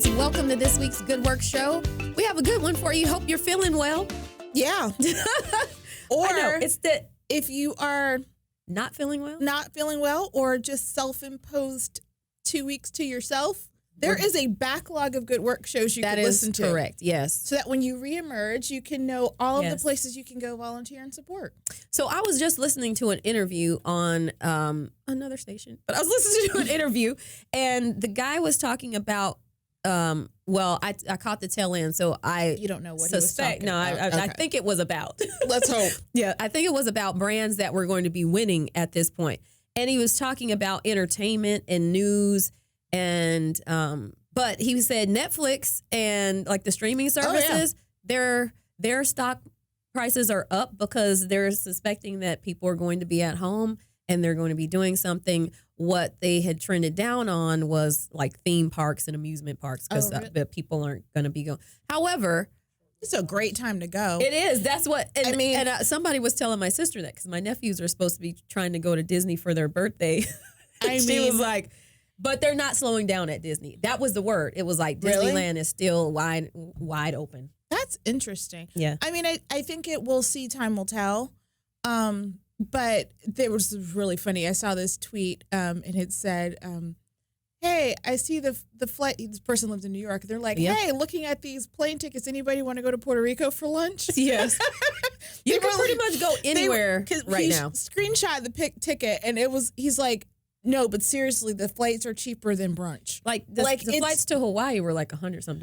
friends. Welcome to this week's Good Work Show. We have a good one for you. Hope you're feeling well. Yeah. Or I know, it's the if you are not feeling well. not feeling well or just self-imposed 2 weeks to yourself, there is a backlog of Good Work shows you That can is listen to. correct. Yes. So that when you reemerge, you can know all of the Yes. places you can go volunteer and support. So I was just listening to an interview on another station, but I was listening to an interview, and the guy was talking about. I caught the tail end, so I You don't know what suspect. he was talking about. I think it was about. Let's hope. Yeah, I think it was about brands that were going to be winning at this point. And he was talking about entertainment and news and but he said Netflix and like the streaming services, their stock prices are up because they're suspecting that people are going to be at home and they're going to be doing something. What they had trended down on was like theme parks and amusement parks because the people aren't going to be going. However, It's a great time to go. it is. That's what I mean- And somebody was telling my sister that because my nephews are supposed to be trying to go to Disney for their birthday. She was like, but they're not slowing down at Disney. That was the word. It was like Really? Disneyland is still wide open. That's interesting. Yeah. I mean, I think it will see, time will tell. But there was really funny. I saw this tweet and it said, hey, I see the flight. This person lives in New York. They're like, Yeah. hey, looking at these plane tickets, anybody want to go to Puerto Rico for lunch? Yes. You They can were pretty like- much go anywhere right he now. Screenshot the ticket and he's like, no, but seriously, the flights are cheaper than brunch. Like the it's- flights to Hawaii were like $100-some.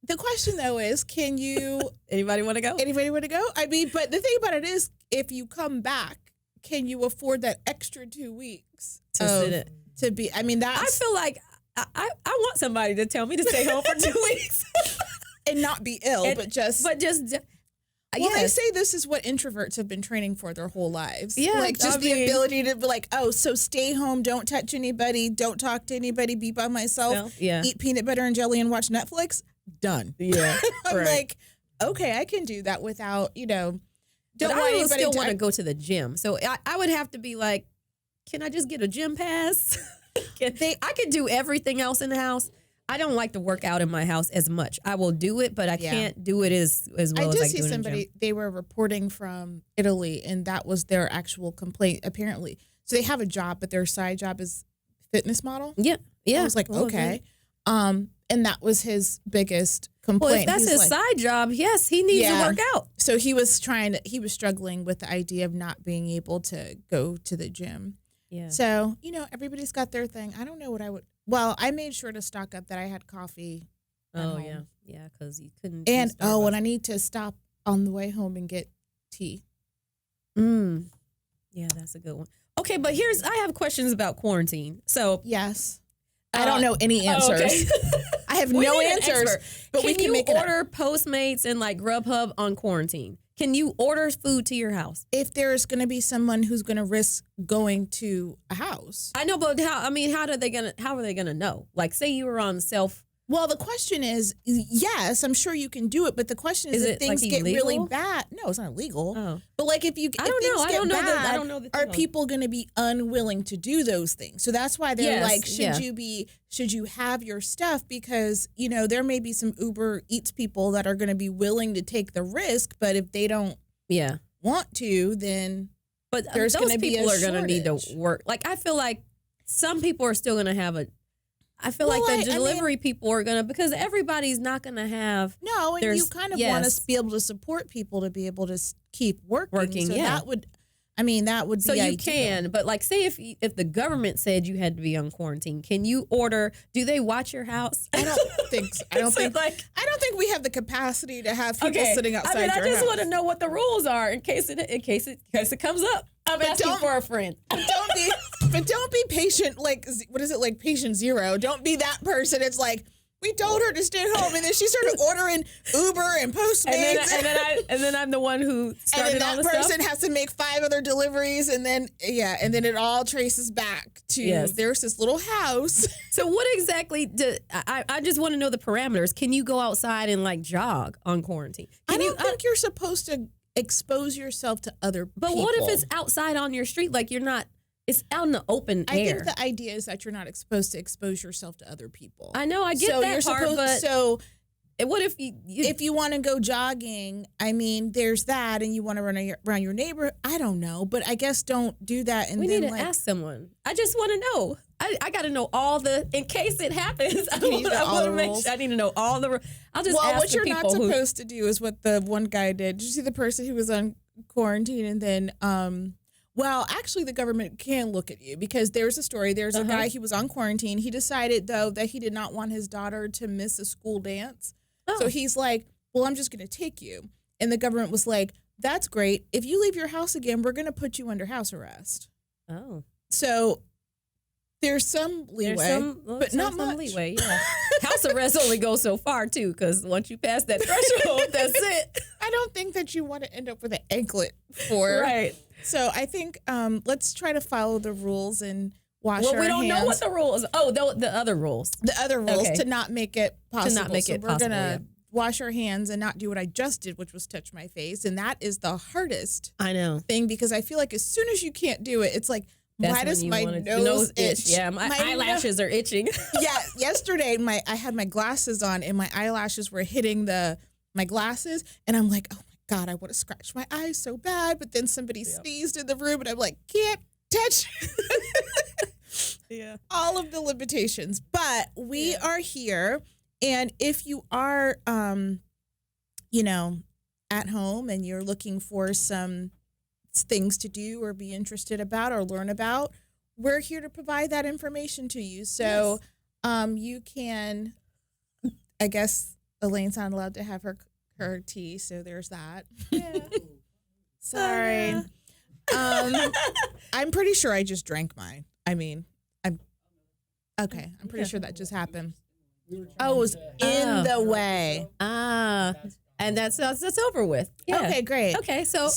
The question though is, can you, Anybody want to go? anybody want to go? I mean, but the thing about it is, if you come back, can you afford that extra 2 weeks To sit it. to be? I mean, I that's feel like I want somebody to tell me to stay home for 2 weeks. and not be ill, And- but just. But just well, they yes. say this is what introverts have been training for their whole lives. Yeah, like just I the mean- ability to be like, oh, so stay home, don't touch anybody, don't talk to anybody, be by myself, Well, yeah. eat peanut butter and jelly and watch Netflix. Done. Yeah. I'm right. like, okay, I can do that without, don't But want I would anybody still to. want to go to the gym. So I would have to be like, can I just get a gym pass? I could do everything else in the house. I don't like to work out in my house as much. I will do it, but I Yeah. can't do it as well I as did I see do in the somebody, gym. they were reporting from Italy, and that was their actual complaint, apparently. So they have a job, but their side job is fitness model. Yeah. Yeah. I was like, Well, okay. And that was his biggest Well, complaint. if that's He's his like- side job, yes, he needs Yeah. to work out. So he was struggling with the idea of not being able to go to the gym. Yeah. So, everybody's got their thing. I don't know what I would. Well, I made sure to stock up that I had coffee. at Oh, home. yeah. Yeah, because you couldn't. do And, Starbucks. and I need to stop on the way home and get tea. Yeah, that's a good one. Okay, but I have questions about quarantine. So Yes. I don't know any oh, answers. okay. I have We no need an answers, expert. but we can you make it up. order Postmates and like Grubhub on quarantine? Can you order food to your house? If there's going to be someone who's going to risk going to a house. I know, but how are they gonna know? Like, say you were on Well, the question is, yes, I'm sure you can do it, but the question is, Is if it, things like, get really illegal? bad. No, it's not illegal. Oh. But like if I things don't know. get bad, I don't know the are thing. people going to be unwilling to do those things? So that's why they're Yes, like, yeah. should you have your stuff? Because, there may be some Uber Eats people that are going to be willing to take the risk, but if they don't Yeah. want to, then But There's those gonna be people a are going to need to shortage. work. Like, I feel like some people are still going to have I feel Well, like the I mean- delivery people are going to, because everybody's not going to have. no, and you There's- kind of want yes. to be able to support people to be able to keep working. So yeah. that would be So you ideal. can, but like, say if the government said you had to be on quarantine, can you order? Do they watch your house? I don't think so. I don't So, think like, I don't think we have the capacity to have people okay. sitting outside I mean, your I just house. want to know what the rules are in case it comes up. I'm But asking don't- for a friend. Don't be patient. Like, what is it, like patient zero? Don't be that person. It's like, we told her to stay home, and then she started ordering Uber and Postmates, And then I'm the one who and started then all that the person stuff. has to make 5 other deliveries, and then it all traces back to Yes. there's this little house. So what exactly I just want to know the parameters. Can you go outside and like jog on quarantine? I Can you? don't think you're supposed to expose yourself to other But people. what if it's outside on your street? Like, you're not. it's out in the open I air. think the idea is that you're not supposed to expose yourself to other people. I know, I get so that you're part, supposed, but so what if you if you want to go jogging, I mean, there's that, and you want to run around your neighborhood. I don't know, but I guess don't do that. And we then need to ask someone. I just want to know. I got to know all in case it happens. I You need to know all the want to make rules. sure. I need to know all the. I'll just well, ask what the you're not people who. supposed to do is what the one guy did. Did you see the person who was on quarantine and then, well, actually the government can look at you because there's a story. There's a guy, he was on quarantine. He decided though that he did not want his daughter to miss a school dance. So he's like, well, I'm just going to take you. And the government was like, that's great. If you leave your house again, we're going to put you under house arrest. Oh. So there's some leeway, but not much. Leeway, yeah. House arrest only goes so far too, because once you pass that threshold, that's it. I don't think that you want to end up with an anklet for. Right. So I think let's try to follow the rules and wash our hands. Well, we don't know what the rules. Oh, the other rules. The other rules to not make it possible. To not make it possible. We're gonna wash our hands and not do what I just did, which was touch my face, and that is the hardest. I know. Thing because I feel like as soon as you can't do it, it's like. Why does my nose itch? Yeah, my eyelashes are itching. Yeah, yesterday I had my glasses on and my eyelashes were hitting my glasses, and I'm like, oh my God, I want to scratch my eyes so bad. But then somebody sneezed in the room, and I'm like, can't touch. Yeah, all of the limitations, but we are here, and if you are, at home and you're looking for some things to do or be interested about or learn about, we're here to provide that information to you. So you can, I guess Elaine's not allowed to have her tea, so there's that. Yeah. Sorry. I'm pretty sure I just drank mine. I mean, I'm pretty sure that just happened. Oh, it was in the way. And that's over with. Yeah. Okay, great. Okay, so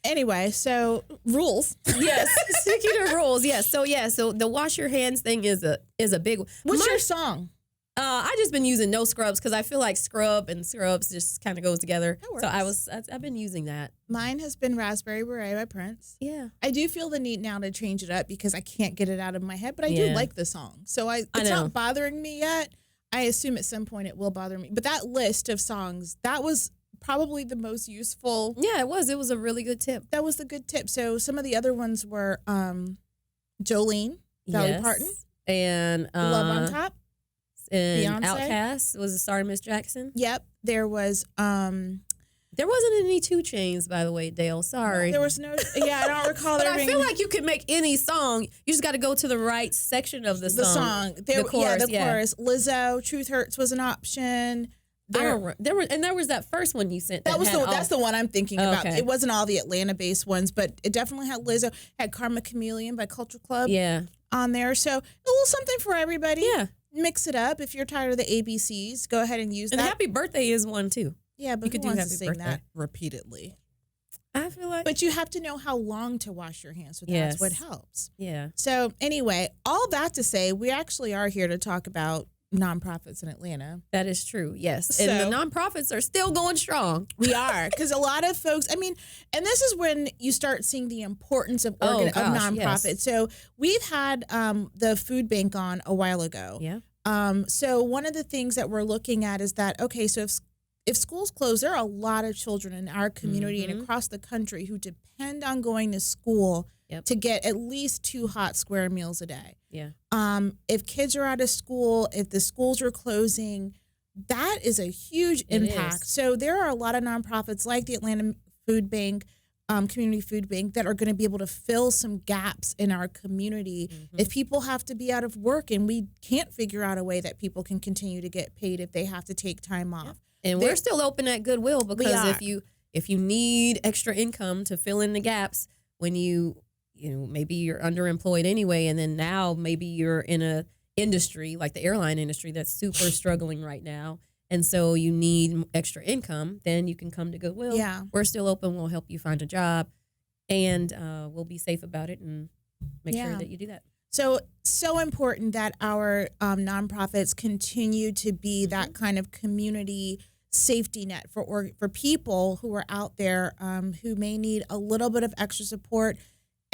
Anyway, so rules. Yes, sticking to rules. Yes. So the wash your hands thing is a big one. What's your song? I just been using no scrubs because I feel like scrub and scrubs just kind of goes together. That works. So I've been using that. Mine has been Raspberry Beret by Prince. Yeah. I do feel the need now to change it up because I can't get it out of my head, but I do like the song. So it's not bothering me yet. I assume at some point it will bother me. But that list of songs, that was probably the most useful. Yeah, it was. It was a really good tip. That was the good tip. So some of the other ones were Jolene, Dolly Parton, and Love on Top, and Beyonce. Outkast was a Sorry Miss Jackson. Yep. There was there wasn't any 2 Chainz, by the way, Dale. Sorry. There was no. Yeah, I don't recall. But I feel like you can make any song. You just got to go to the right section of the song. The chorus. Chorus. Lizzo, Truth Hurts was an option. There was that first one you sent. That's the one I'm thinking about. Okay. It wasn't all the Atlanta-based ones, but it definitely had Lizzo, had Karma Chameleon by Culture Club on there. So a little something for everybody. Yeah. Mix it up. If you're tired of the ABCs, go ahead and use that. And Happy Birthday is one too. Yeah, but you could who do wants Happy to sing Birthday that repeatedly? I feel like. But you have to know how long to wash your hands, so that's what helps. Yeah. So anyway, all that to say, we actually are here to talk about nonprofits in Atlanta. That is true. Yes. And the nonprofits are still going strong. We are. Because a lot of folks, I mean, and this is when you start seeing the importance of nonprofits. Yes. So we've had the food bank on a while ago. Yeah. So one of the things that we're looking at is that, okay, so if schools close, there are a lot of children in our community and across the country who depend on going to school to get at least 2 hot square meals a day. Yeah. If kids are out of school, if the schools are closing, that is a huge impact. So there are a lot of nonprofits like the Atlanta Food Bank, Community Food Bank, that are going to be able to fill some gaps in our community. If people have to be out of work and we can't figure out a way that people can continue to get paid if they have to take time off. And we're still open at Goodwill because if you need extra income to fill in the gaps when you maybe you're underemployed anyway, and then now maybe you're in a industry like the airline industry that's super struggling right now, and so you need extra income, then you can come to Goodwill. Yeah. We're still open. We'll help you find a job, and we'll be safe about it and make sure that you do that. So important that our nonprofits continue to be that kind of community safety net for people who are out there who may need a little bit of extra support.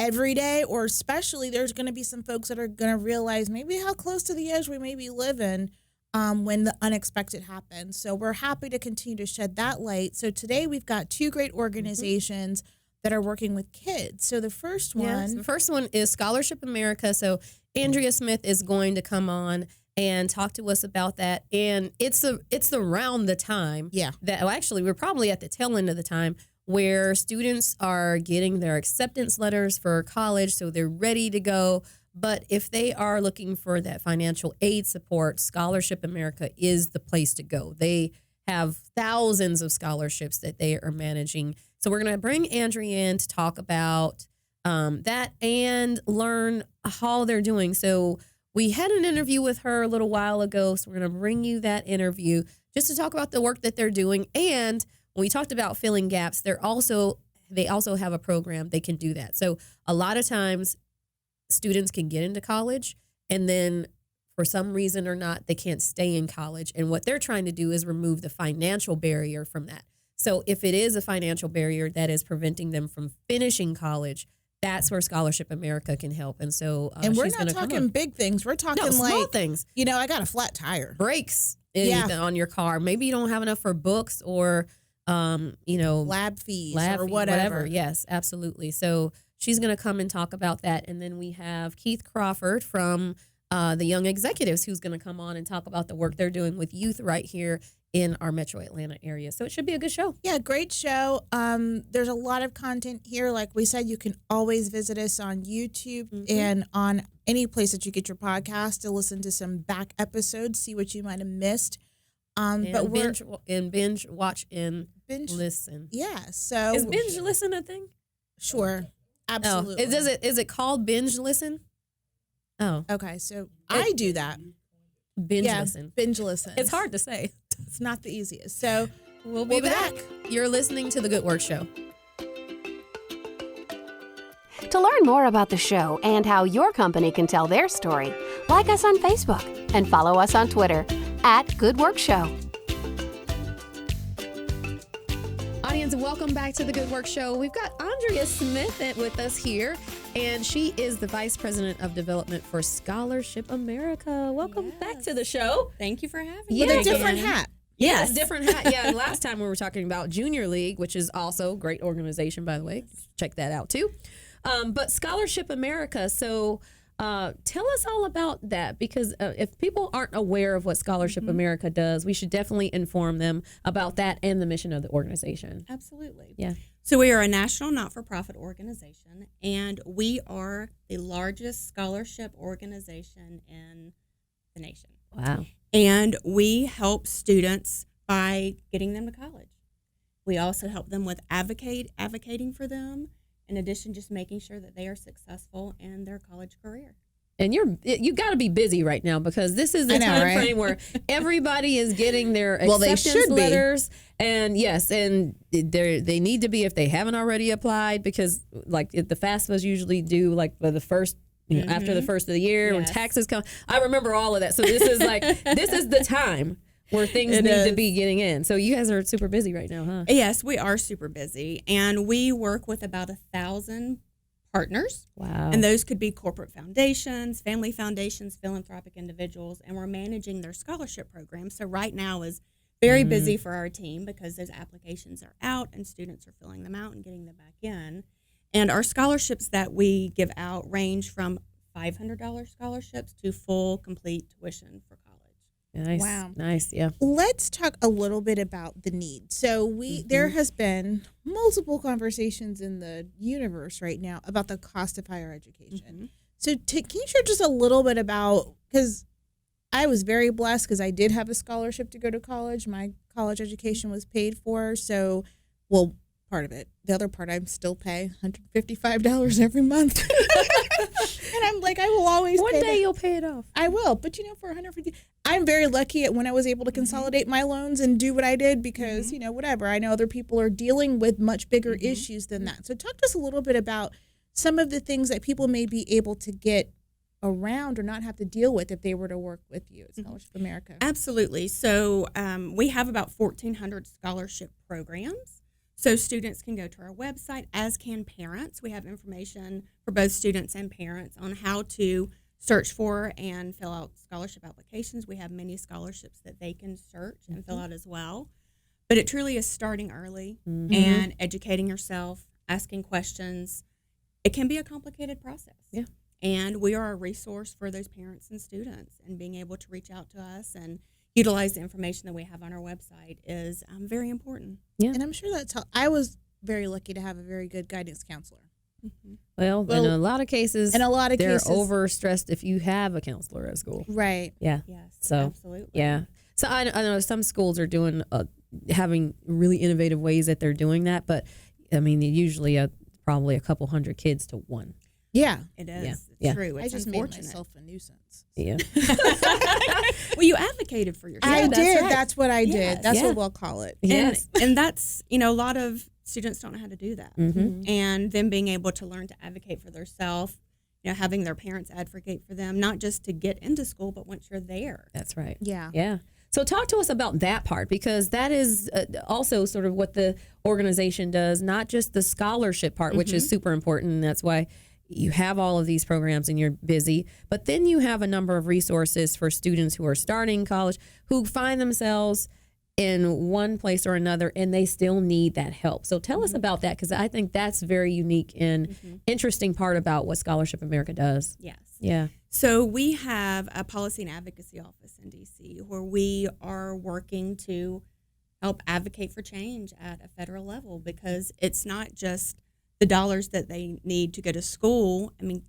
every day, or especially there's going to be some folks that are going to realize maybe how close to the edge we may be living when the unexpected happens. So we're happy to continue to shed that light. So today we've got two great organizations that are working with kids. So the first one is Scholarship America. So Andrea Smith is going to come on and talk to us about that. And it's around the time that, well, actually, we're probably at the tail end of the time where students are getting their acceptance letters for college, so they're ready to go. But if they are looking for that financial aid support, Scholarship America is the place to go. They have thousands of scholarships that they are managing. So we're going to bring Andrea in to talk about that and learn how they're doing. So we had an interview with her a little while ago, so we're going to bring you that interview just to talk about the work that they're doing. And when we talked about filling gaps, they also have a program they can do that. So a lot of times students can get into college and then for some reason or not, they can't stay in college. And what they're trying to do is remove the financial barrier from that. So if it is a financial barrier that is preventing them from finishing college, that's where Scholarship America can help. And so and we're not talking big things. We're talking small things. I got a flat tire. Brakes on your car. Maybe you don't have enough for books or lab fees or whatever. Yes, absolutely. So she's going to come and talk about that. And then we have Keith Crawford from the Young Executives who's going to come on and talk about the work they're doing with youth right here in our Metro Atlanta area. So it should be a good show. Yeah, great show. There's a lot of content here. Like we said, you can always visit us on YouTube and on any place that you get your podcast to listen to some back episodes, see what you might have missed. But binge watch and listen. Yeah. So is binge listen a thing? Sure. Absolutely. Oh, is it called binge listen? Oh. Okay. So I do that. Binge listen. Binge listen. It's hard to say. It's not the easiest. So we'll be back. You're listening to The Good Work Show. To learn more about the show and how your company can tell their story, like us on Facebook and follow us on Twitter @Good Work Show. Audience, welcome back to The Good Work Show. We've got Andrea Smith with us here, and she is the Vice President of Development for Scholarship America. Welcome back to the show. Thank you for having me. With a different hat. Yes, different hat. Yeah, last time we were talking about Junior League, which is also a great organization, by the way. Check that out, too. But Scholarship America, so tell us all about that, because if people aren't aware of what Scholarship America does, we should definitely inform them about that and the mission of the organization. Absolutely. Yeah. So we are a national not-for-profit organization, and we are the largest scholarship organization in the nation. Wow. And we help students by getting them to college. We also help them with advocating for them, in addition, just making sure that they are successful in their college career. And you got to be busy right now, because this is the time frame where everybody is getting their acceptance letters. And yes, and they need to be, if they haven't already applied, because like the FAFSAs usually do like the first, after the first of the year when taxes come. I remember all of that. So this is this is the time where things need to be getting in. So you guys are super busy right now, huh? Yes, we are super busy. And we work with about 1,000 partners. Wow. And those could be corporate foundations, family foundations, philanthropic individuals, and we're managing their scholarship program. So right now is very busy for our team, because those applications are out and students are filling them out and getting them back in. And our scholarships that we give out range from $500 scholarships to full complete tuition for college. Nice. Wow. Nice. Yeah. Let's talk a little bit about the need. So there has been multiple conversations in the universe right now about the cost of higher education. So can you share just a little bit about, because I was very blessed because I did have a scholarship to go to college. My college education was paid for. So, well, part of it. The other part I still pay $155 every month. And I'm like, I will always One day you'll pay it off. I will. But for $150, I'm very lucky at when I was able to consolidate my loans and do what I did, because, whatever. I know other people are dealing with much bigger issues than that. So talk to us a little bit about some of the things that people may be able to get around or not have to deal with if they were to work with you at Scholarship America. Absolutely. So we have about 1,400 scholarship programs. So students can go to our website, as can parents. We have information for both students and parents on how to search for and fill out scholarship applications. We have many scholarships that they can search and fill out as well. But it truly is starting early and educating yourself, asking questions. It can be a complicated process. Yeah. And we are a resource for those parents and students, and being able to reach out to us and utilize the information that we have on our website is very important. Yeah. And I'm sure I was very lucky to have a very good guidance counselor. Well, in a lot of cases, they're overstressed if you have a counselor at school. Right. Yeah. Yes, So, absolutely. Yeah. So I know some schools are doing having really innovative ways that they're doing that, but I mean, usually probably a couple hundred kids to one. Yeah. It is. Yeah. It's Yeah. true. It's I just made unfortunate. myself a nuisance. Yeah. Well, you advocated for yourself. I that's did. right. That's what I did. Yes. That's Yeah. what we'll call it. Yes. And that's, a lot of students don't know how to do that. Mm-hmm. And them being able to learn to advocate for themselves, having their parents advocate for them, not just to get into school, but once you're there. That's right. Yeah. Yeah. So talk to us about that part, because that is also sort of what the organization does, not just the scholarship part, which is super important. And that's why you have all of these programs and you're busy. But then you have a number of resources for students who are starting college, who find themselves in one place or another and they still need that help. So tell us about that, because I think that's very unique and interesting part about what Scholarship America does. Yes. Yeah. So we have a policy and advocacy office in DC where we are working to help advocate for change at a federal level, because it's not just the dollars that they need to go to school. I mean,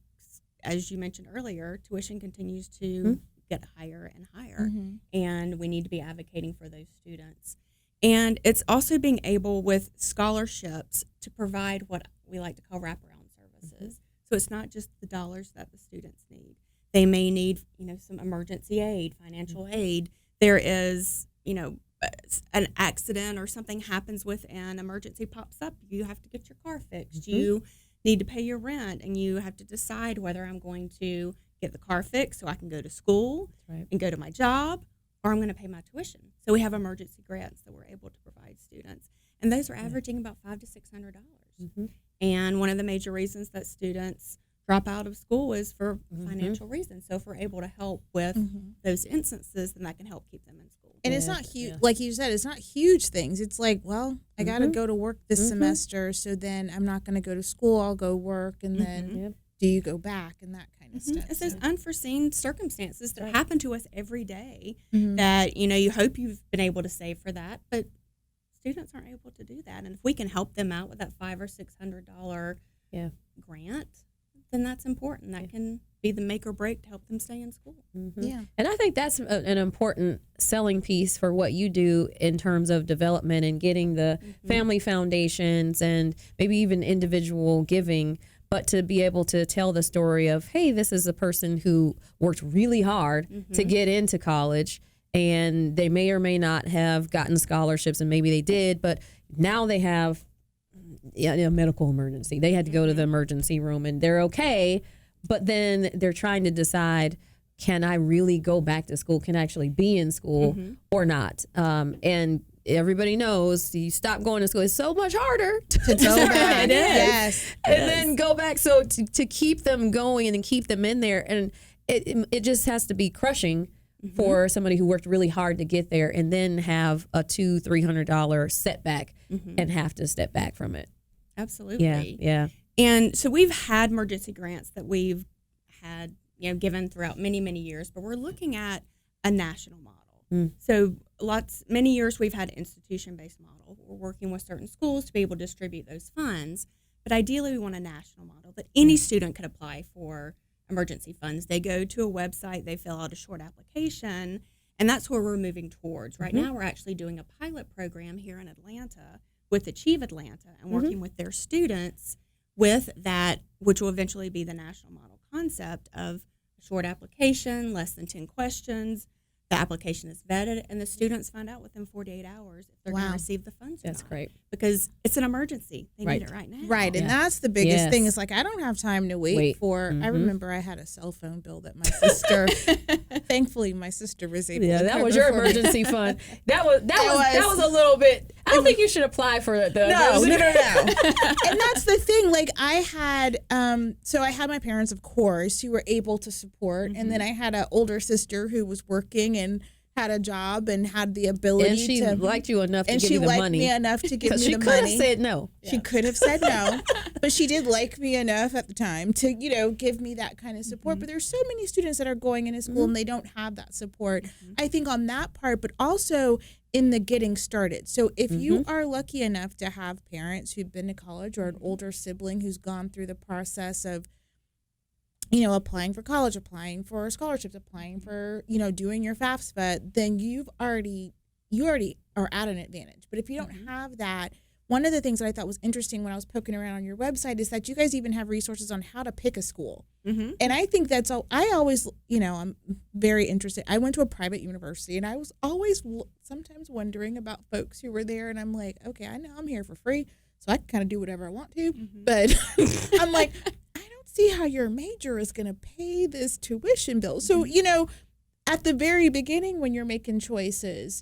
as you mentioned earlier, tuition continues to get higher and higher, and we need to be advocating for those students. And it's also being able with scholarships to provide what we like to call wraparound services. So it's not just the dollars that the students need. They may need, some emergency aid, financial aid. There is, an accident or something happens with an emergency pops up. You have to get your car fixed. You need to pay your rent, and you have to decide whether I'm going to get the car fixed so I can go to school and go to my job, or I'm going to pay my tuition. So we have emergency grants that we're able to provide students, and those are averaging about $500 to $600. And one of the major reasons that students drop out of school is for financial reasons. So if we're able to help with those instances, then that can help keep them in school. And it's not huge, like you said, it's not huge things. It's like, well, I got to go to work this semester, so then I'm not going to go to school. I'll go work, and then do you go back and that kind of stuff. It's those unforeseen circumstances that happen to us every day that, you hope you've been able to save for that, but students aren't able to do that. And if we can help them out with that $500 or $600 grant, then that's important. That can be the make or break to help them stay in school. Yeah. And I think that's an important selling piece for what you do in terms of development and getting the family foundations and maybe even individual giving, but to be able to tell the story of, hey, this is a person who worked really hard to get into college, and they may or may not have gotten scholarships, and maybe they did, but now they have a medical emergency. They had to go to the emergency room and they're okay, but then they're trying to decide, can I really go back to school? Can I actually be in school or not? And everybody knows you stop going to school. It's so much harder to Go back. It is. Yes. And then go back. So to keep them going and keep them in there, and it just has to be crushing for somebody who worked really hard to get there and then have a $200-300 setback and have to step back from it. Absolutely. Yeah. And so we've had emergency grants that we've had, given throughout many, many years, but we're looking at a national model. So many years we've had institution-based model. We're working with certain schools to be able to distribute those funds, but ideally we want a national model that any student could apply for emergency funds. They go to a website, they fill out a short application, and that's where we're moving towards. Right now we're actually doing a pilot program here in Atlanta with Achieve Atlanta and working with their students with that, which will eventually be the national model concept of a short application, less than 10 questions. The application is vetted, and the students find out within 48 hours if they're going to receive the funds or That's not. great. Because it's an emergency. They Right. need it right now. Right. And Yeah. that's the biggest Yes. thing. Is like, I don't have time to wait for, I remember I had a cell phone bill that my sister, thankfully my sister was able to Yeah, that cover was your for me. emergency fund. That was a little bit. I don't think you should apply for the. No. And that's the thing. Like I had, so I had my parents, of course, who were able to support, and then I had an older sister who was working and had a job and had the ability And she to liked you enough to and give she you the liked money. me enough to give me She the could have money. said no. She could have said no, but she did like me enough at the time to, give me that kind of support. But there's so many students that are going into school and they don't have that support. I think on that part, but also in the getting started. So if you are lucky enough to have parents who've been to college or an older sibling who's gone through the process of, applying for college, applying for scholarships, applying for, doing your FAFSA, then you already are at an advantage. But if you don't have that, one of the things that I thought was interesting when I was poking around on your website is that you guys even have resources on how to pick a school. And I think that's all. I always, I'm very interested. I went to a private university and I was always sometimes wondering about folks who were there. And I'm like, okay, I know I'm here for free, so I can kind of do whatever I want to. But I'm like, I don't see how your major is going to pay this tuition bill. So, at the very beginning when you're making choices,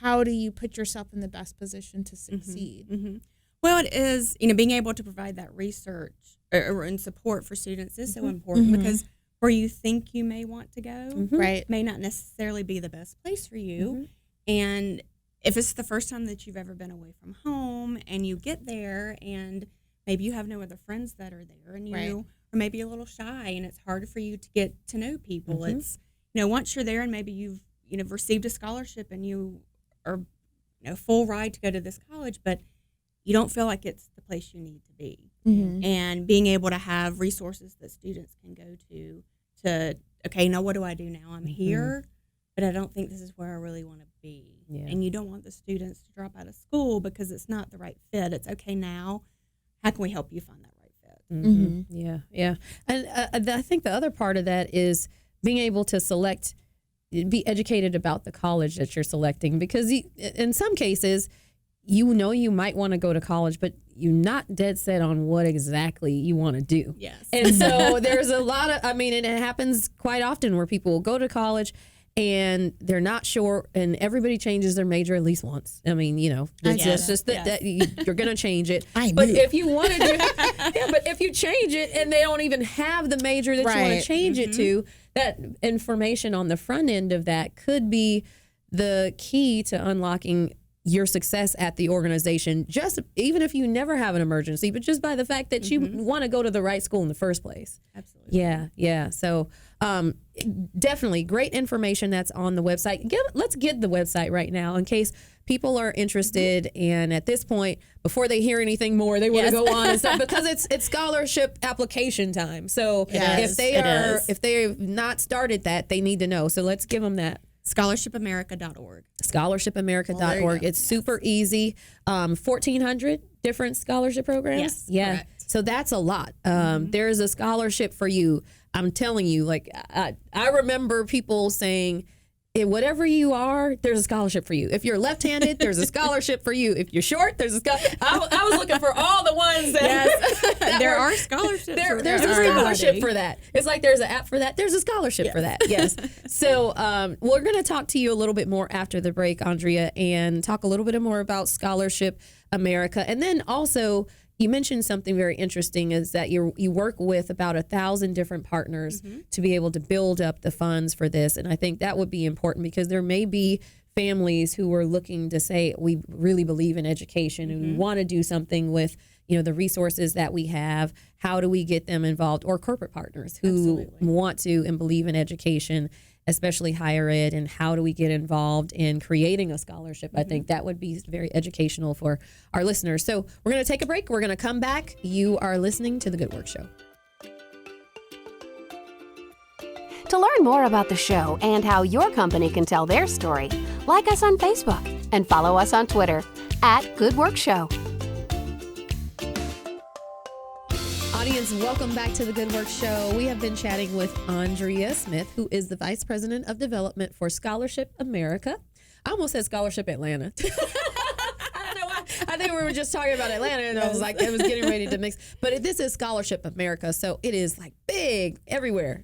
how do you put yourself in the best position to succeed? Well, it is, being able to provide that research and support for students is so important because where you think you may want to go Right. may not necessarily be the best place for you. And if it's the first time that you've ever been away from home and you get there and maybe you have no other friends that are there and you are maybe a little shy and it's hard for you to get to know people. It's, once you're there and maybe you've, received a scholarship and you are, full ride to go to this college, but you don't feel like it's the place you need to be. And being able to have resources that students can go to, okay, now what do I do now? I'm here, but I don't think this is where I really want to be. And you don't want the students to drop out of school because it's not the right fit. It's okay now. How can we help you find that right fit? Yeah. And I think the other part of that is being able to be educated about the college that you're selecting, because in some cases, you might want to go to college, but you're not dead set on what exactly you want to do. Yes. And so there's a lot of, and it happens quite often where people will go to college and they're not sure, and everybody changes their major at least once. It's just that you're going to change it. But if you want to do, but if you change it and they don't even have the major that you want to change it to, that information on the front end of that could be the key to unlocking your success at the organization, just even if you never have an emergency, but just by the fact that you want to go to the right school in the first place. Absolutely. Yeah. So definitely great information that's on the website. Let's get the website right now in case people are interested. And at this point, before they hear anything more, they want to go on and stuff, because it's scholarship application time. So if they've not started that, they need to know. So let's give them that. ScholarshipAmerica.org. ScholarshipAmerica.org. It's super easy. 1,400 different scholarship programs. Yes, correct. So that's a lot. There's a scholarship for you. I'm telling you, like I remember people saying, whatever you are, there's a scholarship for you. If you're left-handed, there's a scholarship for you. If you're short, there's a scholarship. I was looking for all the ones that there are scholarships. There's a scholarship for that. It's like there's an app for that. There's a scholarship for that. Yes. So we're going to talk to you a little bit more after the break, Andrea, and talk a little bit more about Scholarship America. And then also, you mentioned something very interesting, is that you work with about 1,000 different partners to be able to build up the funds for this. And I think that would be important, because there may be families who are looking to say, we really believe in education and we want to do something with the resources that we have. How do we get them involved? Or corporate partners who want to and believe in education, especially higher ed, and how do we get involved in creating a scholarship? I think that would be very educational for our listeners. So we're going to take a break. We're going to come back. You are listening to The Good Work Show. To learn more about the show and how your company can tell their story, like us on Facebook and follow us on Twitter @GoodWorkShow. Audience, welcome back to The Good Work Show. We have been chatting with Andrea Smith, who is the Vice President of Development for Scholarship America. I almost said Scholarship Atlanta. I don't know why. I think we were just talking about Atlanta, and I was like, I was getting ready to mix. But this is Scholarship America, so it is like big everywhere.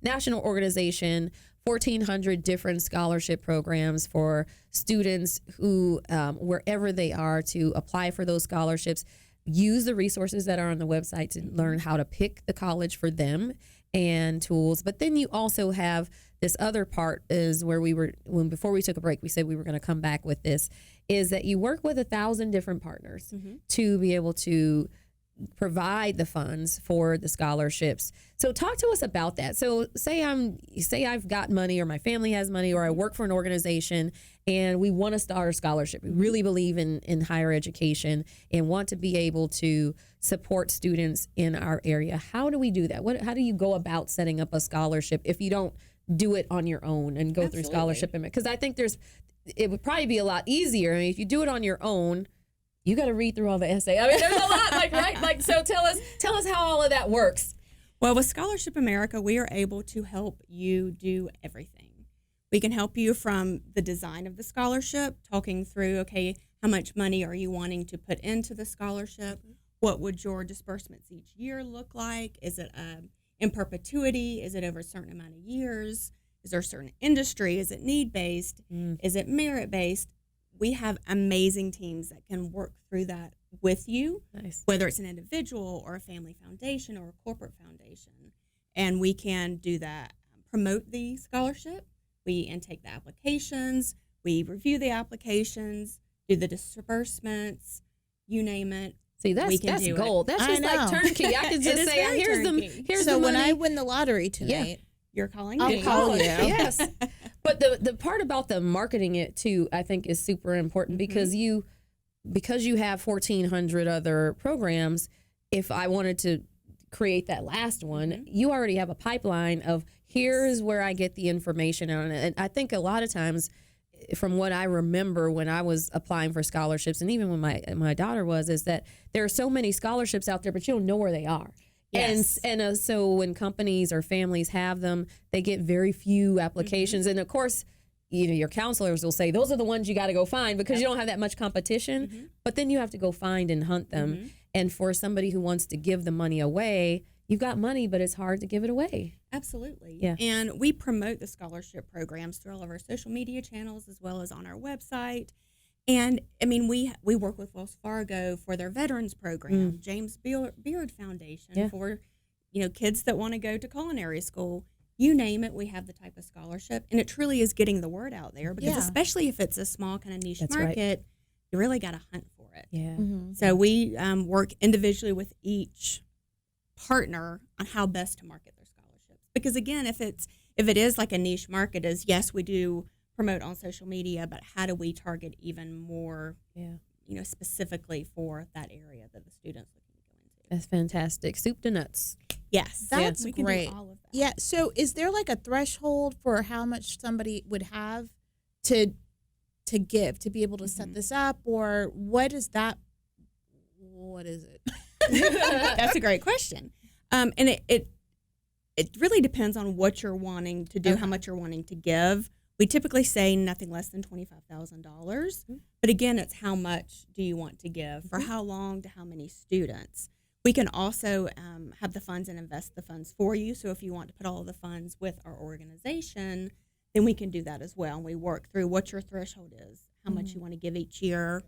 National organization 1,400 different scholarship programs for students who, wherever they are, to apply for those scholarships. Use the resources that are on the website to learn how to pick the college for them and tools. But then you also have this other part is where before we took a break, we said we were going to come back with this, is that you work with 1,000 different partners to be able to provide the funds for the scholarships. So talk to us about that. So say I've got money, or my family has money, or I work for an organization and we want to start a scholarship. We really believe in higher education and want to be able to support students in our area. How do we do that? How do you go about setting up a scholarship if you don't do it on your own and go through scholarship? Because I think it would probably be a lot easier. I mean, if you do it on your own, you got to read through all the essay. I mean, there's a lot, right? So tell us how all of that works. Well, with Scholarship America, we are able to help you do everything. We can help you from the design of the scholarship, talking through, okay, how much money are you wanting to put into the scholarship? What would your disbursements each year look like? Is it in perpetuity? Is it over a certain amount of years? Is there a certain industry? Is it need-based? Is it merit-based? We have amazing teams that can work through that with you, whether it's an individual or a family foundation or a corporate foundation. And we can do that, promote the scholarship. We intake the applications. We review the applications, do the disbursements, you name it. See, that's gold. That's just like turnkey. I can just say, here's the money. So when I win the lottery tonight, you're calling I'll me. call you. Yes. But the part about the marketing it too, I think, is super important because you have 1,400 other programs. If I wanted to create that last one, you already have a pipeline of here's where I get the information on it. And I think a lot of times, from what I remember when I was applying for scholarships, and even when my daughter was, is that there are so many scholarships out there, but you don't know where they are. Yes. And so when companies or families have them, they get very few applications. And of course, your counselors will say, those are the ones you got to go find because you don't have that much competition. But then you have to go find and hunt them. And for somebody who wants to give the money away, you've got money, but it's hard to give it away. Absolutely. Yeah. And we promote the scholarship programs through all of our social media channels as well as on our website. And I mean, we work with Wells Fargo for their veterans program, James Beard Foundation for, kids that want to go to culinary school. You name it, we have the type of scholarship. And it truly is getting the word out there because especially if it's a small kind of niche market, you really got to hunt for it. Yeah. So we work individually with each partner on how best to market their scholarships. Because again, if it is like a niche market, is yes, we do promote on social media, but how do we target even more, specifically for that area that the students looking to go into? That's fantastic. Soup to nuts. Yes, that's we can great. do all of that. Yeah. So, is there like a threshold for how much somebody would have to give to be able to set this up, or what is that? What is it? That's a great question, and it really depends on what you're wanting to do, how much you're wanting to give. We typically say nothing less than $25,000, but again, it's how much do you want to give, for how long, to how many students. We can also have the funds and invest the funds for you. So if you want to put all of the funds with our organization, then we can do that as well. And we work through what your threshold is, how much you want to give each year,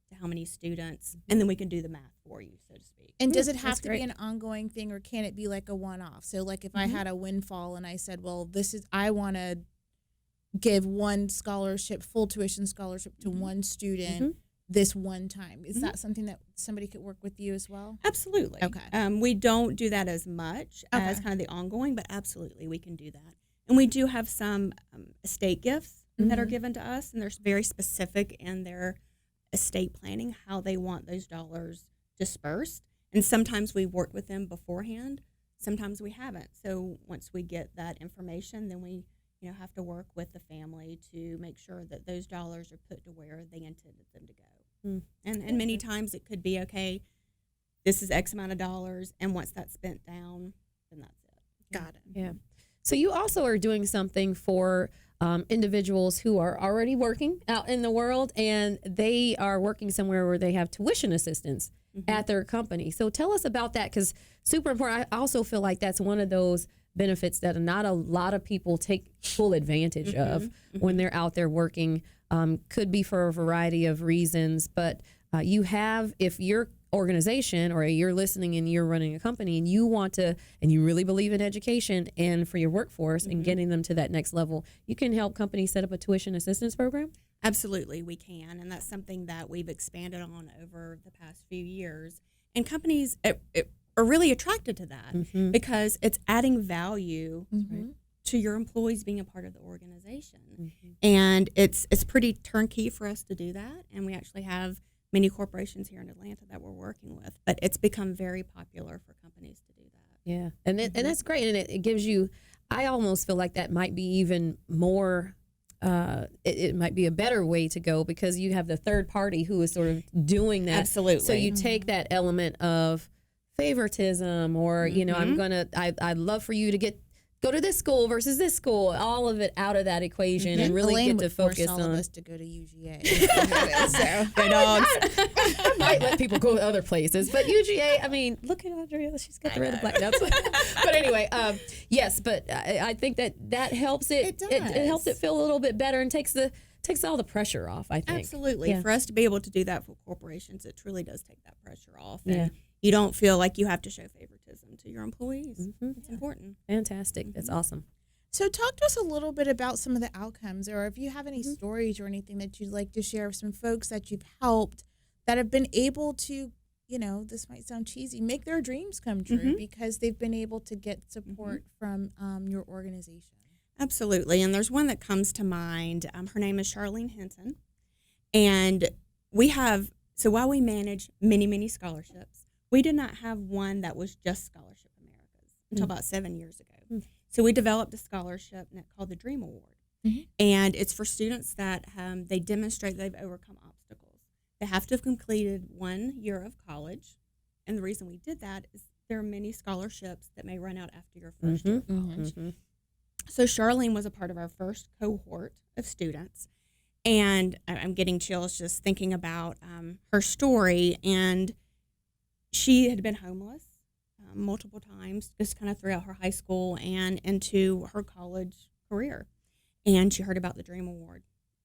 to how many students, and then we can do the math for you, so to speak. And does it have to be an ongoing thing, or can it be like a one-off? So like if I had a windfall and I said, well, I want to give one scholarship, full tuition scholarship to one student this one time. Is that something that somebody could work with you as well? Absolutely. Okay. We don't do that as much as kind of the ongoing, but absolutely we can do that. And we do have some estate gifts that are given to us, and they're very specific in their estate planning, how they want those dollars dispersed. And sometimes we work with them beforehand, sometimes we haven't. So once we get that information, then we have to work with the family to make sure that those dollars are put to where they intended them to go. And many times it could be, okay, this is X amount of dollars, and once that's spent down, then that's it. Got it. Yeah. So you also are doing something for individuals who are already working out in the world, and they are working somewhere where they have tuition assistance at their company. So tell us about that, because super important. I also feel like that's one of those benefits that not a lot of people take full advantage of when they're out there working. Could be for a variety of reasons, but you have, if your organization or you're listening and you're running a company and you want to, and you really believe in education and for your workforce and getting them to that next level, you can help companies set up a tuition assistance program. Absolutely, we can, and that's something that we've expanded on over the past few years. And companies are really attracted to that because it's adding value to your employees being a part of the organization. And it's pretty turnkey for us to do that, and we actually have many corporations here in Atlanta that we're working with, but it's become very popular for companies to do that. Yeah, and and that's great, and it gives you, I almost feel like that might be even more, it might be a better way to go because you have the third party who is sort of doing that. Absolutely. So you take that element of favoritism or, you know, I'd love for you to go to this school versus this school, all of it out of that equation and really Elaine get to would force focus all on of us to go to UGA. So. Go dogs. I might let people go to other places, but UGA, I mean, look at Andrea, she's got the red and black notes. But anyway, yes, but I think that helps it. It It does. helps it feel a little bit better and takes all the pressure off, I think. Absolutely. Yeah. For us to be able to do that for corporations, it truly does take that pressure off. And Yeah. you don't feel like you have to show favoritism to your employees. It's important. Fantastic. That's awesome. So talk to us a little bit about some of the outcomes, or if you have any stories or anything that you'd like to share with some folks that you've helped that have been able to, you know, this might sound cheesy, make their dreams come true because they've been able to get support from your organization. Absolutely. And there's one that comes to mind. Her name is Charlene Hinton. And so while we manage many, many scholarships, we did not have one that was just Scholarship Americas until about 7 years ago. So we developed a scholarship called the Dream Award. And it's for students that they demonstrate they've overcome obstacles. They have to have completed 1 year of college. And the reason we did that is there are many scholarships that may run out after your first year of college. So Charlene was a part of our first cohort of students. And I'm getting chills just thinking about her story. And she had been homeless multiple times, just kind of throughout her high school and into her college career. And she heard about the Dream Award.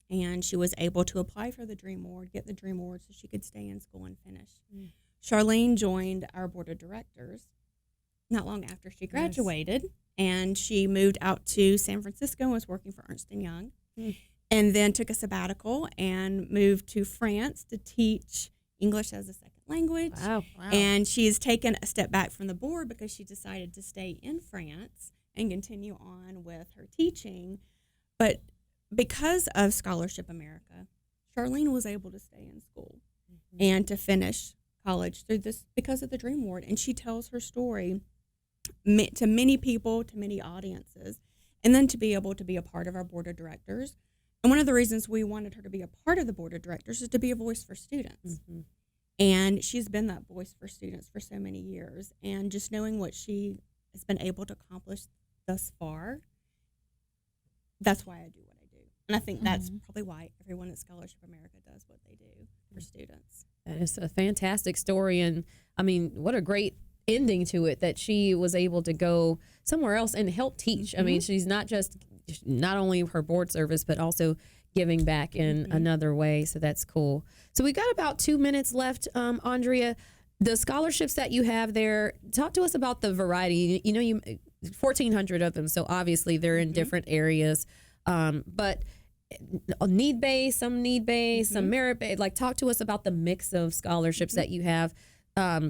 And she was able to apply for the Dream Award, get the Dream Award so she could stay in school and finish. Charlene joined our board of directors not long after she graduated. And she moved out to San Francisco and was working for Ernst & Young. And then took a sabbatical and moved to France to teach English as a second language. Wow. And she's taken a step back from the board because she decided to stay in France and continue on with her teaching. But because of Scholarship America, Charlene was able to stay in school and to finish college through this because of the Dream Award. And she tells her story to many people, to many audiences, and then to be able to be a part of our board of directors. And one of the reasons we wanted her to be a part of the board of directors is to be a voice for students. And she's been that voice for students for so many years. And just knowing what she has been able to accomplish thus far, that's why I do what I do. And I think that's probably why everyone at Scholarship America does what they do for students. That is a fantastic story. And I mean, what a great ending to it that she was able to go somewhere else and help teach. I mean, she's not only her board service, but also giving back in another way. So that's cool. So we've got about 2 minutes left. Andrea, the scholarships that you have there, talk to us about the variety. You know, 1,400 of them. So obviously they're in different areas, but need-based, some need-based, some merit-based. Like, talk to us about the mix of scholarships that you have.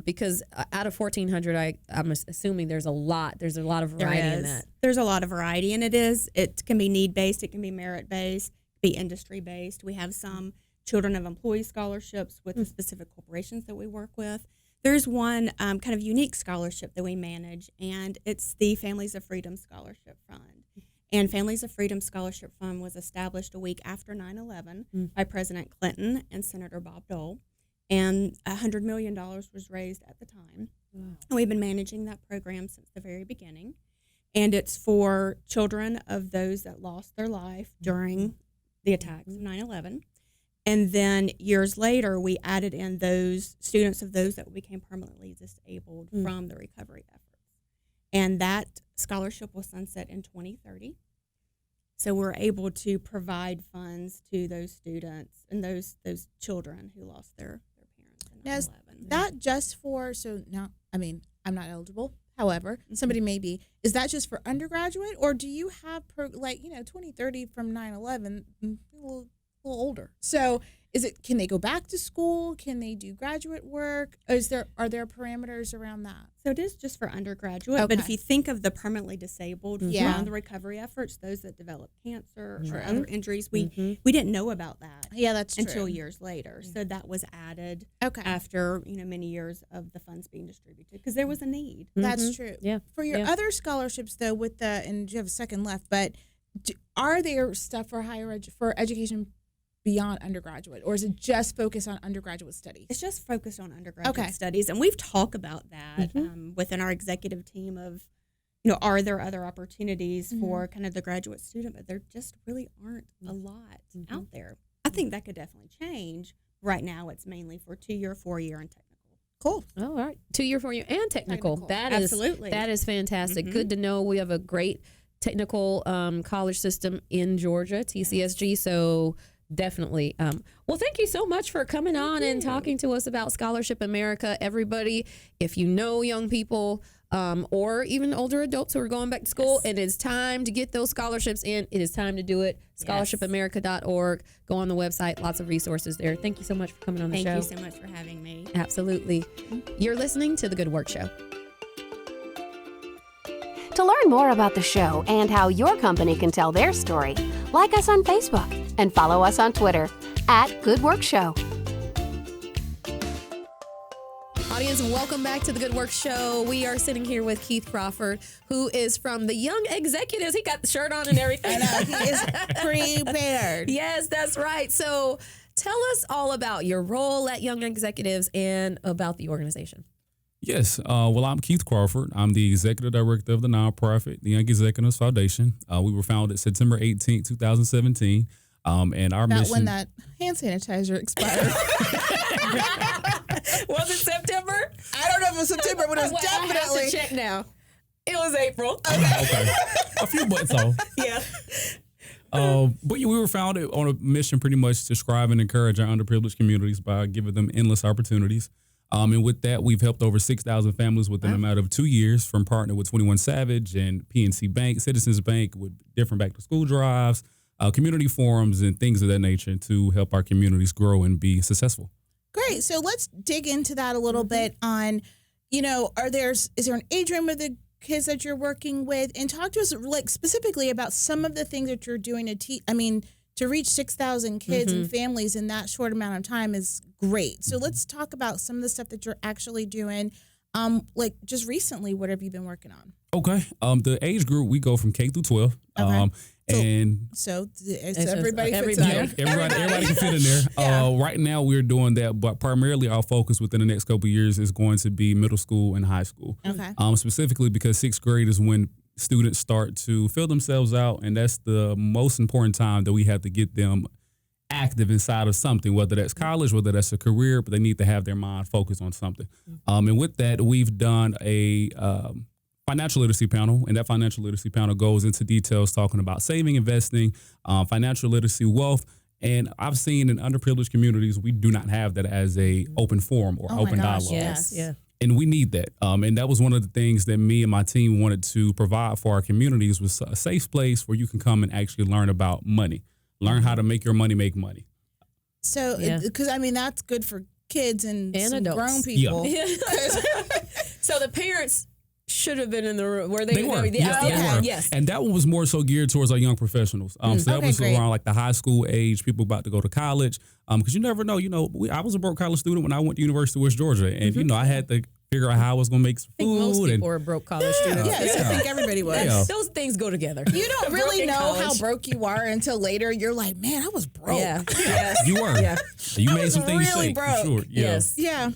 Because out of 1,400, I'm assuming there's a lot of variety in that. There's a lot of variety, and it can be need-based, it can be merit-based, be industry-based. We have some Children of Employees scholarships with the specific corporations that we work with. There's one kind of unique scholarship that we manage, and it's the Families of Freedom Scholarship Fund. And Families of Freedom Scholarship Fund was established a week after 9/11 by President Clinton and Senator Bob Dole. And $100 million was raised at the time. And we've been managing that program since the very beginning. And it's for children of those that lost their life during the attacks of 9/11. And then years later, we added in those students of those that became permanently disabled from the recovery efforts. And that scholarship will sunset in 2030. So we're able to provide funds to those students and those children who lost their parents in 9/11. That just for, so now, I mean, I'm not eligible. However, somebody may be. Is that just for undergraduate, or do you have 2030 from 9/11, a little older? So can they go back to school? Can they do graduate work? Are there parameters around that? So it is just for undergraduate, but if you think of the permanently disabled from the recovery efforts, those that develop cancer or other injuries, we didn't know about that. Yeah, that's true. Until years later. So that was added after many years of the funds being distributed because there was a need. That's true. Yeah. For your other scholarships, though, and you have a second left, but are there stuff for for education beyond undergraduate, or is it just focused on undergraduate studies? It's just focused on undergraduate studies, and we've talked about that within our executive team of, are there other opportunities for kind of the graduate student, but there just really aren't a lot out there. I think that could definitely change. Right now, it's mainly for 2-year, 4-year, and technical. Cool. All right. 2-year, 4-year, and technical. That is fantastic. Good to know. We have a great technical college system in Georgia, TCSG. So definitely. Well, thank you so much for coming on and talking to us about Scholarship America. Everybody, if you know young people or even older adults who are going back to school, it is time to get those scholarships in. It is time to do it. Scholarshipamerica.org. Go on the website. Lots of resources there. Thank you so much for coming on the show. Thank you so much for having me. Absolutely. You're listening to The Good Work Show. To learn more about the show and how your company can tell their story, like us on Facebook and follow us on Twitter @GoodWorkShow. Audience, welcome back to The Good Work Show. We are sitting here with Keith Crawford, who is from the Young Executives. He got the shirt on and everything. I know, he is prepared. Yes, that's right. So tell us all about your role at Young Executives and about the organization. Yes. Well, I'm Keith Crawford. I'm the executive director of the nonprofit, the Young Executives Foundation. We were founded September 18, 2017. And our mission... when that hand sanitizer expired. Was it September? I don't know if it was September, but it was definitely... I have to check now. It was April. Okay. A few buttons off. Yeah. But we were founded on a mission pretty much to strive and encourage our underprivileged communities by giving them endless opportunities. And with that, we've helped over 6,000 families within a matter of 2 years, from partnering with 21 Savage and PNC Bank, Citizens Bank, with different back-to-school drives, community forums, and things of that nature to help our communities grow and be successful. Great. So let's dig into that a little bit on, is there an age range of the kids that you're working with? And talk to us specifically about some of the things that you're doing to reach 6,000 kids and families in that short amount of time is great. So let's talk about some of the stuff that you're actually doing. Just recently, what have you been working on? Okay. The age group, we go from K through 12. Okay. So everybody fits in there. Everybody can fit in there. Right now, we're doing that, but primarily our focus within the next couple of years is going to be middle school and high school. Okay. Specifically because 6th grade is when students start to fill themselves out, and that's the most important time that we have to get them active inside of something, whether that's college, whether that's a career, but they need to have their mind focused on something. And with that, we've done a financial literacy panel, and that financial literacy panel goes into details talking about saving, investing, financial literacy, wealth. And I've seen in underprivileged communities, we do not have that as a open forum or open dialogue. Yes. Yeah. And we need that. And that was one of the things that me and my team wanted to provide for our communities, was a safe place where you can come and actually learn about money, learn how to make your money make money. So, because that's good for kids and adults. Grown people. Yeah. So the parents should have been in the room. Were they? They were. Yes, They were. Yes. And that one was more so geared towards our young professionals. So that was great. around like the high school age, people about to go to college. Because you never know. I was a broke college student when I went to University of West Georgia, and I had to figure out how I was going to make some food. I think most people are broke college students. Yes, I think everybody was. Yeah. Those things go together. You don't really know how broke you are until later. You're like, man, I was broke. Yeah. Yes. You were. Yeah. You made some things really shake. broke. For sure. Yeah. Yes. Yeah.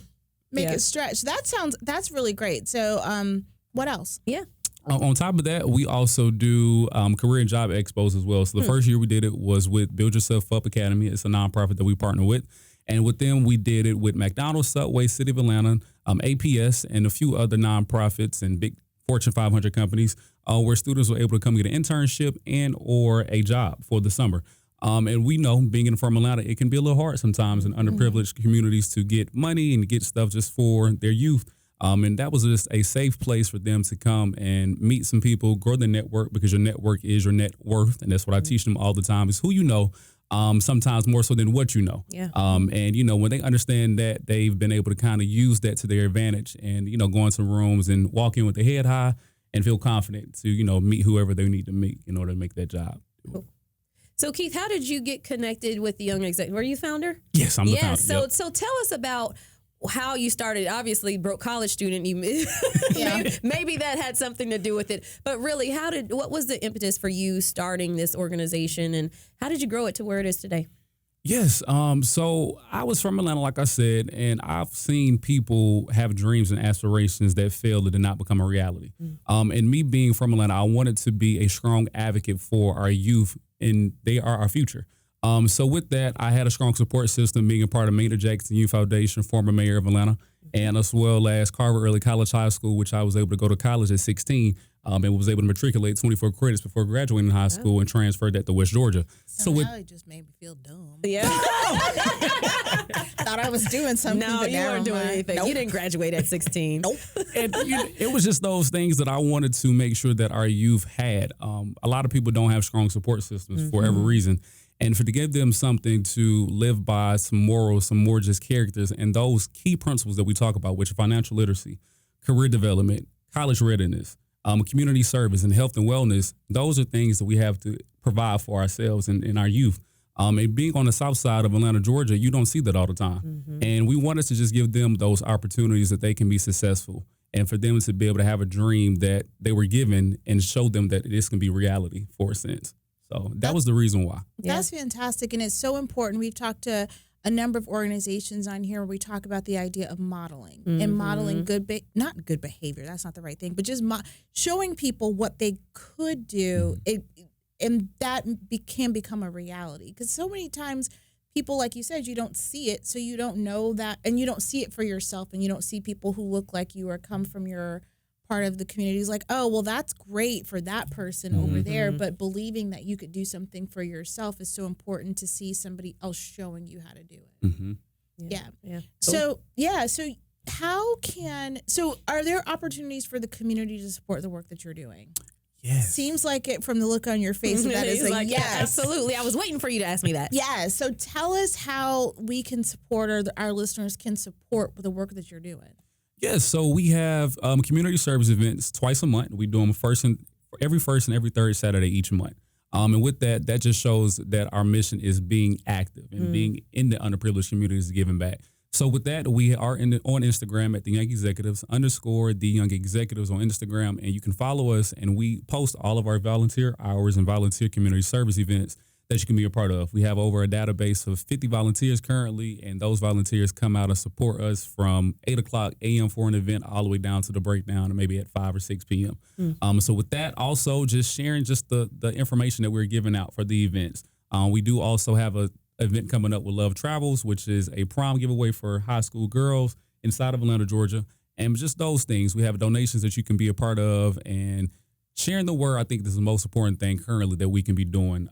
Make Yeah. it stretch. That's really great. So, what else? Yeah. On top of that, we also do career and job expos as well. So the first year we did it was with Build Yourself Up Academy. It's a nonprofit that we partner with. And with them, we did it with McDonald's, Subway, City of Atlanta, APS, and a few other nonprofits and big Fortune 500 companies, where students were able to come get an internship and or a job for the summer. And we know, being from Atlanta, it can be a little hard sometimes in underprivileged communities to get money and get stuff just for their youth. And that was just a safe place for them to come and meet some people, grow their network, because your network is your net worth. And that's what I teach them all the time, is who you know, sometimes more so than what you know. Yeah. And, when they understand that, they've been able to kind of use that to their advantage and, go into rooms and walk in with their head high and feel confident to, meet whoever they need to meet in order to make that job. Cool. So, Keith, how did you get connected with the Young Executive? Were you founder? Yes, I'm the founder. Yep. So tell us about how you started. Obviously, broke college student. Maybe that had something to do with it. But really, what was the impetus for you starting this organization, and how did you grow it to where it is today? Yes. So I was from Atlanta, like I said, and I've seen people have dreams and aspirations that fail that did not become a reality. And me being from Atlanta, I wanted to be a strong advocate for our youth, and they are our future. So with that, I had a strong support system, being a part of Maynard Jackson Youth Foundation, former mayor of Atlanta, and as well as Carver Early College High School, which I was able to go to college at 16 and was able to matriculate 24 credits before graduating high school and transferred that to West Georgia. So it just made me feel dumb. Yeah. Thought I was doing something. No, but you now weren't doing I'm like, anything. nope. You didn't graduate at 16. Nope. And it was just those things that I wanted to make sure that our youth had. A lot of people don't have strong support systems for every reason. And to give them something to live by, some morals, some more just characters, and those key principles that we talk about, which are financial literacy, career development, college readiness, community service, and health and wellness, those are things that we have to provide for ourselves and our youth. And being on the south side of Atlanta, Georgia, you don't see that all the time. And we wanted to just give them those opportunities that they can be successful, and for them to be able to have a dream that they were given and show them that this can be reality for a sense. So that was the reason why. That's fantastic. And it's so important. We've talked to a number of organizations on here where we talk about the idea of modeling and modeling not good behavior. That's not the right thing, but just showing people what they could do. And that can become a reality. Because so many times people, like you said, you don't see it. So you don't know that, and you don't see it for yourself, and you don't see people who look like you or come from your part of the community is like, oh, well, that's great for that person over there. But believing that you could do something for yourself is so important, to see somebody else showing you how to do it. Yeah. So are there opportunities for the community to support the work that you're doing? Yes. Seems like it from the look on your face. That is like, yes. Absolutely. I was waiting for you to ask me that. Yeah. So tell us how we can support, or our listeners can support the work that you're doing. Yes, so we have community service events twice a month. We do them every first and every third Saturday each month. And with that just shows that our mission is being active and being in the underprivileged communities, giving back. So with that, we are on Instagram at the Young Executives _ the Young Executives on Instagram, and you can follow us. And we post all of our volunteer hours and volunteer community service events that you can be a part of. We have over a database of 50 volunteers currently, and those volunteers come out and support us from 8:00 a.m. for an event all the way down to the breakdown, and maybe at 5 or 6 p.m. So with that, also just sharing just the information that we're giving out for the events. We do also have a event coming up with Love Travels, which is a prom giveaway for high school girls inside of Atlanta, Georgia. And just those things. We have donations that you can be a part of, and sharing the word, I think this is the most important thing currently that we can be doing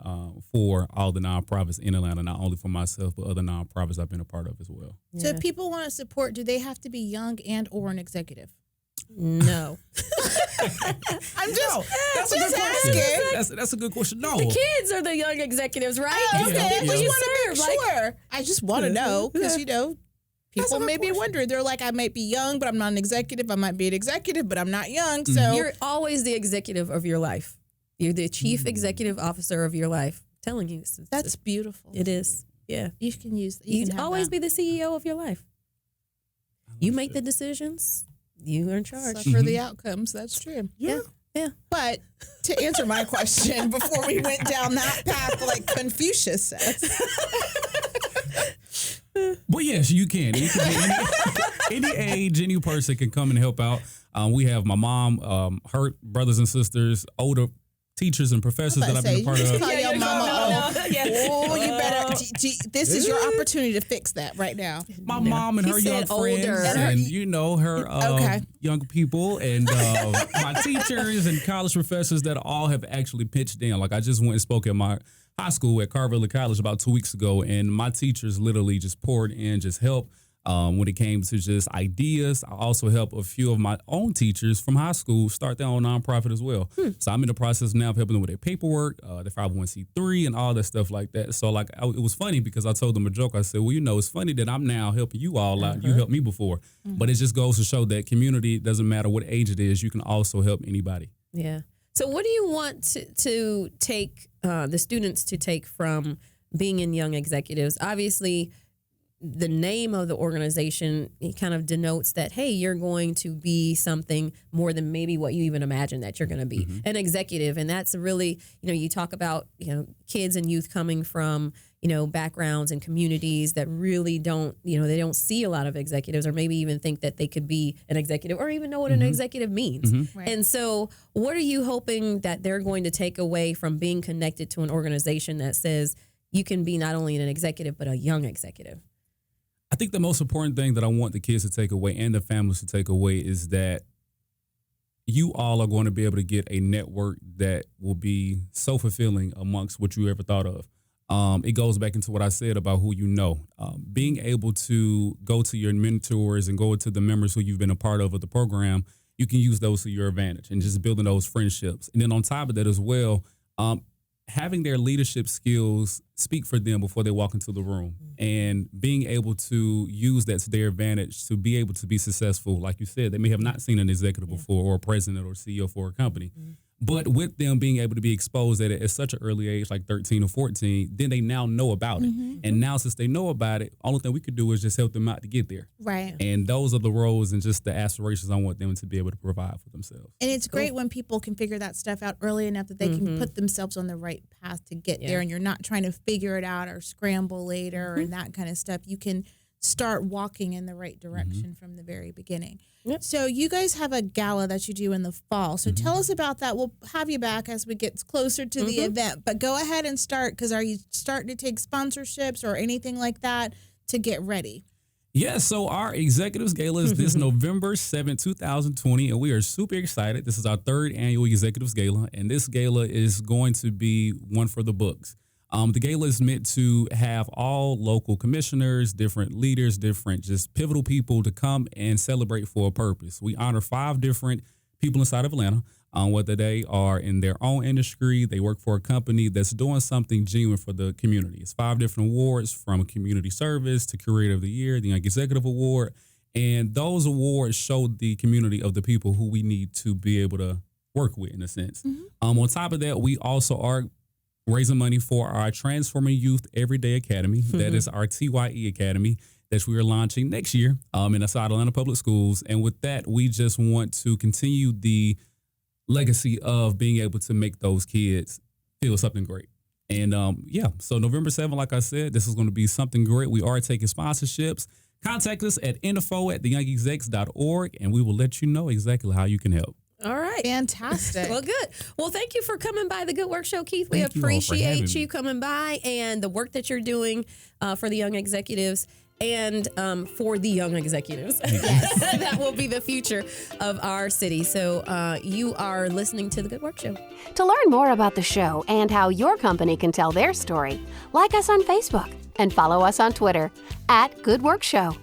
for all the nonprofits in Atlanta, not only for myself, but other nonprofits I've been a part of as well. Yeah. So if people want to support, do they have to be young and or an executive? No. I'm just that's a good question. That's a good question. No. The kids are the young executives, right? Oh, okay. Yeah. I just want to make sure. I just want to know, because, people may be wondering. They're like, I might be young, but I'm not an executive. I might be an executive, but I'm not young. So you're always the executive of your life. You're the chief executive officer of your life. I'm telling you, that's beautiful. It is. Yeah. You can use. You can always be the CEO of your life. You make the decisions. You are in charge. Suffer the outcomes. That's true. Yeah. But to answer my question, before we went down that path, like Confucius says. But yes, you can. You can be any age, any person can come and help out. We have my mom, her brothers and sisters, older teachers and professors that I've been a part of. Call your mama. Oh, you better. this is your opportunity to fix that right now. My mom and her He young said friends older. and, her Okay. young people and my teachers and college professors that all have actually pitched in. Like I just went and spoke at my high school at Carville College about 2 weeks ago, and my teachers literally just poured in, just help. When it came to just ideas, I also help a few of my own teachers from high school start their own nonprofit as well. So I'm in the process now of helping them with their paperwork, their 501c3 and all that stuff like that. So it was funny because I told them a joke. I said, well, it's funny that I'm now helping you all out. You helped me before. But it just goes to show that community doesn't matter what age it is. You can also help anybody. Yeah. So what do you want to take the students to take from being in Young Executives? Obviously, the name of the organization, it kind of denotes that, hey, you're going to be something more than maybe what you even imagine that you're going to be, an executive. And that's really, you talk about, kids and youth coming from, backgrounds and communities that really don't, they don't see a lot of executives or maybe even think that they could be an executive or even know what an executive means. Right. And so what are you hoping that they're going to take away from being connected to an organization that says you can be not only an executive, but a young executive? I think the most important thing that I want the kids to take away and the families to take away is that you all are going to be able to get a network that will be so fulfilling amongst what you ever thought of. It goes back into what I said about who you know. Being able to go to your mentors and go to the members who you've been a part of the program, you can use those to your advantage and just building those friendships. And then on top of that as well, having their leadership skills speak for them before they walk into the room and being able to use that to their advantage to be able to be successful. Like you said, they may have not seen an executive before or a president or CEO for a company. But with them being able to be exposed at such an early age, like 13 or 14, then they now know about it. And now since they know about it, only thing we could do is just help them out to get there. Right. And those are the roles and just the aspirations I want them to be able to provide for themselves. And it's great when people can figure that stuff out early enough that they can put themselves on the right path to get there, and you're not trying to figure it out or scramble later and that kind of stuff. You can start walking in the right direction from the very beginning. Yep. So you guys have a gala that you do in the fall. So tell us about that. We'll have you back as we get closer to the event. But go ahead and start, because are you starting to take sponsorships or anything like that to get ready? Yeah, so our Executives Gala is this November 7th, 2020, and we are super excited. This is our third annual Executives Gala, and this gala is going to be one for the books. The gala is meant to have all local commissioners, different leaders, different just pivotal people to come and celebrate for a purpose. We honor 5 different people inside of Atlanta, whether they are in their own industry, they work for a company that's doing something genuine for the community. It's 5 different awards, from community service to Creator of the Year, the Young Executive Award. And those awards show the community of the people who we need to be able to work with, in a sense. On top of that, we also are raising money for our Transforming Youth Everyday Academy. That is our TYE Academy that we are launching next year in South Atlanta Public Schools. And with that, we just want to continue the legacy of being able to make those kids feel something great. And so November 7th, like I said, this is going to be something great. We are taking sponsorships. Contact us at info@theyoungexecs.org, and we will let you know exactly how you can help. All right. Fantastic. Well, good. Well, thank you for coming by the Good Work Show, Keith. We Thank you all for appreciate having you me. coming by and the work that you're doing for the young executives and for the young executives. That will be the future of our city. So you are listening to the Good Work Show. To learn more about the show and how your company can tell their story, like us on Facebook and follow us on Twitter @Good Work Show.